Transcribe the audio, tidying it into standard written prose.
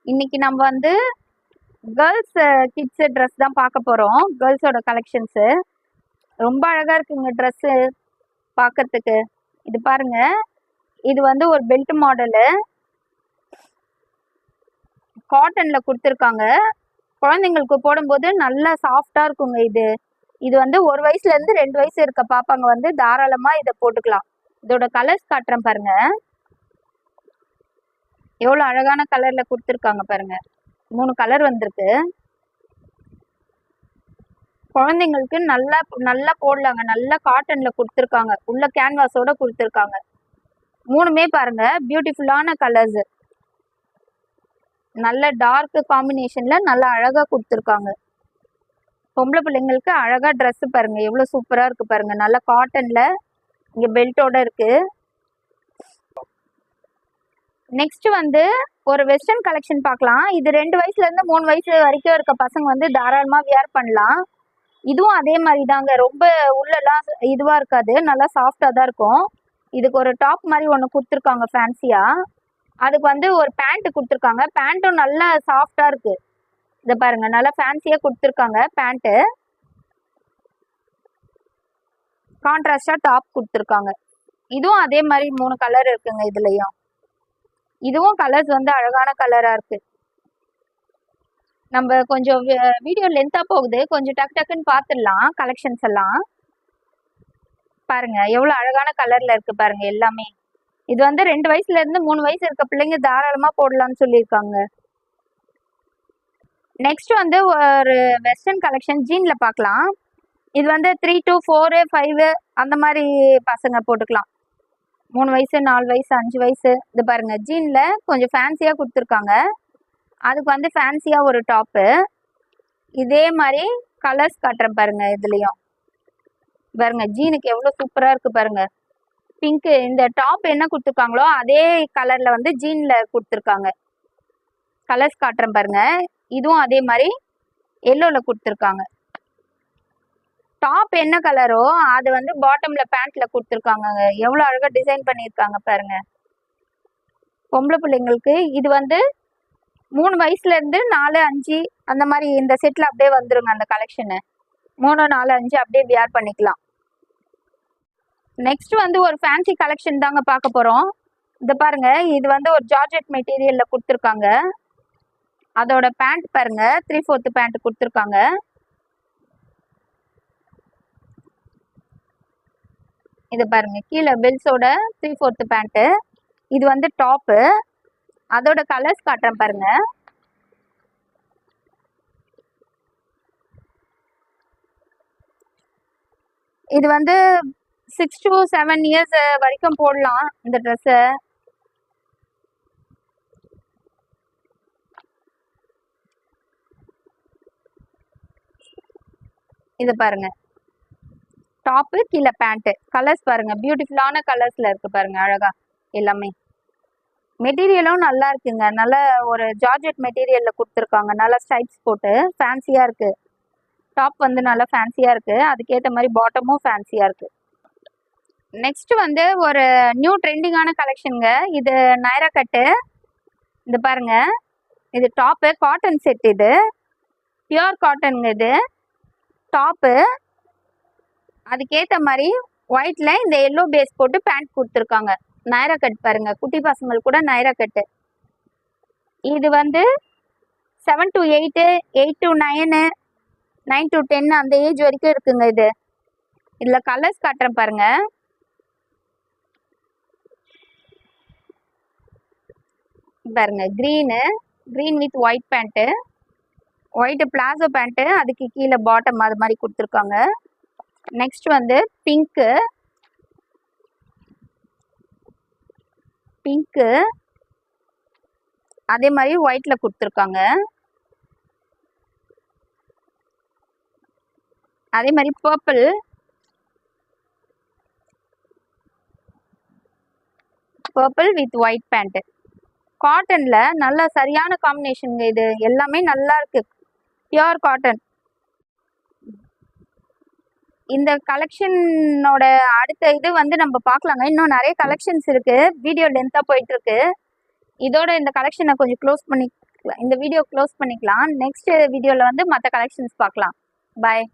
இன்னைக்கு நம்ம வந்து கேர்ள்ஸ் கிட்ஸ் ட்ரெஸ் தான் பார்க்க போறோம். கேர்ள்ஸோட கலெக்ஷன்ஸ் ரொம்ப அழகா இருக்குங்க ட்ரெஸ் பார்க்கறதுக்கு. இது பாருங்க, இது வந்து ஒரு பெல்ட் மாடலு காட்டன்ல கொடுத்துருக்காங்க. குழந்தைங்களுக்கு போடும்போது நல்லா சாஃப்டா இருக்குங்க. இது இது வந்து 1 வயசுல இருந்து 2 வயசு இருக்க பாப்பாங்க வந்து தாராளமா இதை போட்டுக்கலாம். இதோட கலர்ஸ் காட்டுறேன் பாருங்க, எவ்வளவு அழகான கலர்ல கொடுத்துருக்காங்க பாருங்க. 3 கலர் வந்திருக்கு. குழந்தைங்களுக்கு நல்லா நல்லா போடலாங்க. நல்லா காட்டன்ல கொடுத்துருக்காங்க, உள்ள கேன்வாஸோட கொடுத்துருக்காங்க. 3மே பாருங்க பியூட்டிஃபுல்லான கலர்ஸ், நல்ல டார்க் காம்பினேஷன்ல நல்லா அழகா கொடுத்துருக்காங்க. பொம்பளை பிள்ளைங்களுக்கு அழகா ட்ரெஸ் பாருங்க, எவ்வளவு சூப்பரா இருக்கு பாருங்க. நல்ல காட்டன்ல இங்க பெல்ட்டோட இருக்கு. நெக்ஸ்ட் வந்து ஒரு வெஸ்டர்ன் கலெக்ஷன் பார்க்கலாம். இது 2 வயசுல இருந்து 3 வயசு வரைக்கும் இருக்க பசங்க வந்து தாராளமா வியர் பண்ணலாம். இதுவும் அதே மாதிரி தாங்க, ரொம்ப உள்ளெல்லாம் இதுவா இருக்காது, நல்லா சாஃப்டா தான் இருக்கும். இதுக்கு ஒரு டாப் மாதிரி ஒன்று கொடுத்துருக்காங்க ஃபேன்சியா. அதுக்கு வந்து ஒரு பேண்ட் கொடுத்துருக்காங்க. பேண்ட்டும் நல்லா சாஃப்டா இருக்கு. இதை பாருங்க, நல்லா ஃபேன்சியா கொடுத்துருக்காங்க. பேண்ட்டு கான்ட்ராஸ்டா டாப் கொடுத்துருக்காங்க. இதுவும் அதே மாதிரி 3 கலர் இருக்குங்க. இதுலயும் இதுவும் கலர்ஸ் வந்து அழகான கலரா இருக்கு. நம்ம கொஞ்சம் வீடியோ லென்த்தா போகுது, கொஞ்சம் டக்கு டக்குன்னு பார்த்துடலாம். கலெக்ஷன்ஸ் எல்லாம் பாருங்க, எவ்வளவு அழகான கலர்ல இருக்கு பாருங்க எல்லாமே. இது வந்து 2 வயசுல இருந்து 3 வயசு இருக்க பிள்ளைங்க தாராளமா போடலாம்னு சொல்லியிருக்காங்க. நெக்ஸ்ட் வந்து ஒரு வெஸ்டர்ன் கலெக்ஷன் ஜீன்ல பார்க்கலாம். இது வந்து 3 to 4, 5 அந்த மாதிரி பசங்க போட்டுக்கலாம். 3 வயசு, 4 வயசு, 5 வயசு. இது பாருங்க, ஜீன்ல கொஞ்சம் ஃபேன்சியா கொடுத்துருக்காங்க. அதுக்கு வந்து ஃபேன்சியா ஒரு டாப்பு. இதே மாதிரி கலர்ஸ் காட்டுறேன் பாருங்க. இதுலயும் பாருங்க, ஜீனுக்கு எவ்வளவு சூப்பரா இருக்கு பாருங்க. பிங்க், இந்த டாப் என்ன கொடுத்துருக்காங்களோ அதே கலர்ல வந்து ஜீன்ல கொடுத்துருக்காங்க. கலர்ஸ் காட்டுறேன் பாருங்க. இதுவும் அதே மாதிரி எல்லோல கொடுத்துருக்காங்க. டாப் என்ன கலரோ அது வந்து பாட்டம்ல பேண்ட்ல கொடுத்துருக்காங்க. எவ்வளவு அழகா டிசைன் பண்ணியிருக்காங்க பாருங்க. பொம்பளை பிள்ளைங்களுக்கு இது வந்து 3 வயசுல இருந்து 4, 5 அந்த மாதிரி இந்த செட்ல அப்படியே வந்துருங்க. அந்த கலெக்ஷனு 3, 4, 5 அப்படியே வியர் பண்ணிக்கலாம். நெக்ஸ்ட் வந்து ஒரு ஃபேன்சி கலெக்ஷன் தாங்க பார்க்க போறோம். இது பாருங்க, இது வந்து ஒரு ஜார்ஜெட் மெட்டீரியல்ல கொடுத்துருக்காங்க. அதோட பேண்ட் பாருங்க, 3/4 பேண்ட் கொடுத்துருக்காங்க. இது பாருங்க, கீழே பெல்ஸோட 3/4 பேண்ட். இது வந்து டாப்பு. அதோட கலர்ஸ் காட்டுறேன் பாருங்க. இது வந்து 6 to 7 இயர்ஸ் வரைக்கும் போடலாம் இந்த ட்ரெஸ்ஸை. இது பாருங்க, டாப்பு கீழே பேண்ட். கலர்ஸ் பாருங்க, பியூட்டிஃபுல்லான கலர்ஸ்ல இருக்கு பாருங்க, அழகா எல்லாமே. மெட்டீரியலும் நல்லா இருக்குங்க. நல்ல ஒரு ஜார்ஜெட் மெட்டீரியல்ல கொடுத்துருக்காங்க. நல்லா ஸ்ட்ரைப்ஸ் போட்டு ஃபேன்சியா இருக்கு. டாப் வந்து நல்லா ஃபேன்சியா இருக்கு, அதுக்கேற்ற மாதிரி பாட்டமும் ஃபேன்சியா இருக்கு. நெக்ஸ்ட் வந்து ஒரு நியூ ட்ரெண்டிங்கான கலெக்ஷனுங்க. இது நைரா கட்டு. இது பாருங்க, இது டாப்பு காட்டன் செட். இது பியூர் காட்டனுங்க. இது டாப்பு, அதுக்கேற்ற மாதிரி ஒயிட்ல இந்த எல்லோ பேஸ் போட்டு பேண்ட் கொடுத்துருக்காங்க. நைரா கட் பாருங்க, குட்டி பசங்களுக்கு கூட நைரா கட்டு. இது வந்து 7 to 8, 8 to 9, 9 to 10 அந்த ஏஜ் வரைக்கும் இருக்குங்க. இது இதுல கலர்ஸ் காட்டுறேன் பாருங்க. பாருங்க, green with white pant, white palazzo pant, அதுக்கு கீழே பாட்டம் அது மாதிரி கொடுத்துருக்காங்க. நெக்ஸ்ட் வந்து பிங்க்கு அதே மாதிரி ஒயிட்ல கொடுத்துருக்காங்க. அதே மாதிரி பர்பிள் வித் ஒயிட் பேண்ட். காட்டன்ல நல்ல சரியான காம்பினேஷன். இது எல்லாமே நல்லா இருக்கு, பியூர் காட்டன். இந்த கலெக்ஷனோட அடுத்த இது வந்து நம்ம பார்க்கலாங்க. இன்னும் நிறைய கலெக்ஷன்ஸ் இருக்கு, வீடியோ லென்த்தா போயிட்டு இருக்கு. இதோட இந்த கலெக்ஷனை கொஞ்சம் க்ளோஸ் பண்ணி இந்த வீடியோ க்ளோஸ் பண்ணிக்கலாம். நெக்ஸ்ட் வீடியோவில் வந்து மற்ற கலெக்ஷன்ஸ் பார்க்கலாம். பாய்.